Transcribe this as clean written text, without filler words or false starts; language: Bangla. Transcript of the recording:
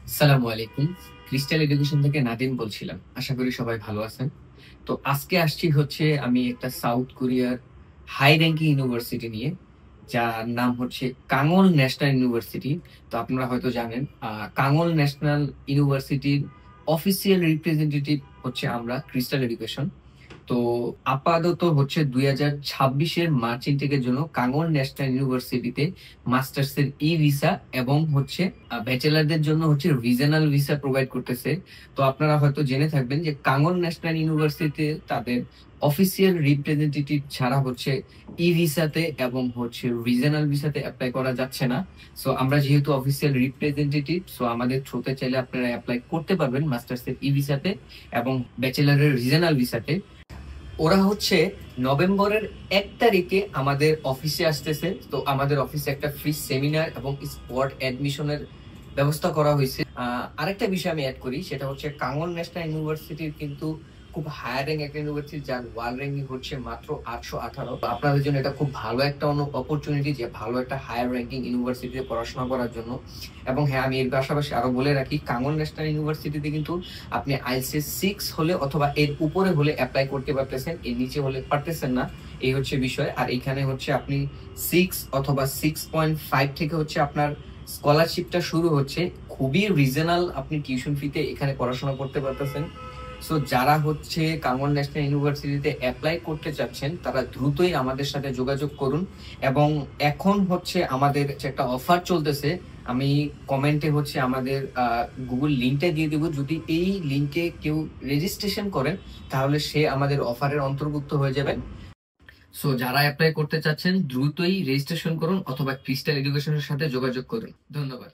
আসসালামু আলাইকুম। ক্রিস্টাল এডুকেশন থেকে নাদিম বলছিলাম। আশা করি সবাই ভালো আছেন। তো আজকে আসছি হচ্ছে আমি একটা সাউথ কোরিয়ার হাই র‍্যাংকিং ইউনিভার্সিটি নিয়ে, যার নাম হচ্ছে কাঙ্গল ন্যাশনাল ইউনিভার্সিটি। তো আপনারা হয়তো জানেন কাঙ্গল ন্যাশনাল ইউনিভার্সিটির অফিসিয়াল রিপ্রেজেন্টেটিভ হচ্ছে আমরা ক্রিস্টাল এডুকেশন। তো আপাতত হচ্ছে 2026 এর মার্চ ইনটেকের জন্য কাঙ্গন ন্যাশনাল ইউনিভার্সিটিতে মাস্টার্স এর ই ভিসা এবং হচ্ছে ব্যাচেলারদের জন্য হচ্ছে রিজনাল ভিসা প্রোভাইড করতেছে। তো আপনারা হয়তো জেনে থাকবেন যে কাঙ্গন ন্যাশনাল ইউনিভার্সিটিতে তাদের অফিসিয়াল রিপ্রেজেন্টেটিভ ছাড়া হচ্ছে ই ভিসাতে এবং হচ্ছে রিজনাল ভিসাতে অ্যাপ্লাই করা যাচ্ছে না। সো আমরা যেহেতু অফিসিয়াল রিপ্রেজেন্টেটিভ, সো আমাদের থ্রুতে চাইলে আপনারা অ্যাপ্লাই করতে পারবেন মাস্টার্স এর ই ভিসাতে এবং ব্যাচেলারের রিজনাল ভিসাতে। ওরা হচ্ছে নভেম্বরের 1 তারিখে আমাদের অফিসে আসতেছে। তো আমাদের অফিসে একটা ফ্রি সেমিনার এবং স্পট অ্যাডমিশনের ব্যবস্থা করা হয়েছে। আরেকটা বিষয় আমি অ্যাড করি, সেটা হচ্ছে কাঙ্গন ন্যাশনাল ইউনিভার্সিটির কিন্তু খুব হায়ার র্যাঙ্ক একটা ইউনিভার্সিটি, যার ওয়ার্ল্ড র্যাঙ্কিং হচ্ছে মাত্র 818। আপনাদের জন্য এটা খুব ভালো একটা অপরচুনিটি যে ভালো একটা হায়ার র্যাঙ্কিং ইউনিভার্সিটিতে পড়াশোনা করার জন্য। এবং হ্যাঁ, আমি এর পাশাপাশি আরো বলে রাখি, কাঙ্গন ন্যাশনাল ইউনিভার্সিটিতে কিন্তু আপনি আইএলটিএস 6 হলে অথবা এর উপরে হলে অ্যাপ্লাই করতে পারতেছেন, এর নিচে হলে পারতেছেন না। এই হচ্ছে বিষয়। আর এখানে হচ্ছে আপনি 6 অথবা 6.5 থেকে হচ্ছে আপনার স্কলারশিপটা শুরু হচ্ছে। খুবই রিজনাল আপনি টিউশন ফিতে এখানে পড়াশোনা করতে পারতেছেন। সো যারা হচ্ছে কাঙ্গন ন্যাশনাল ইউনিভার্সিটিতে অ্যাপ্লাই করতে চাচ্ছেন তারা দ্রুতই আমাদের সাথে যোগাযোগ করুন। এবং এখন হচ্ছে আমাদের একটা অফার চলতেছে। আমি কমেন্টে হচ্ছে আমাদের গুগল লিঙ্কটা দিয়ে দেবো। যদি এই লিঙ্কে কেউ রেজিস্ট্রেশন করেন তাহলে সে আমাদের অফারের অন্তর্ভুক্ত হয়ে যাবেন। সো যারা অ্যাপ্লাই করতে চাচ্ছেন দ্রুতই রেজিস্ট্রেশন করুন অথবা ক্রিস্টাল এডুকেশনের সাথে যোগাযোগ করুন। ধন্যবাদ।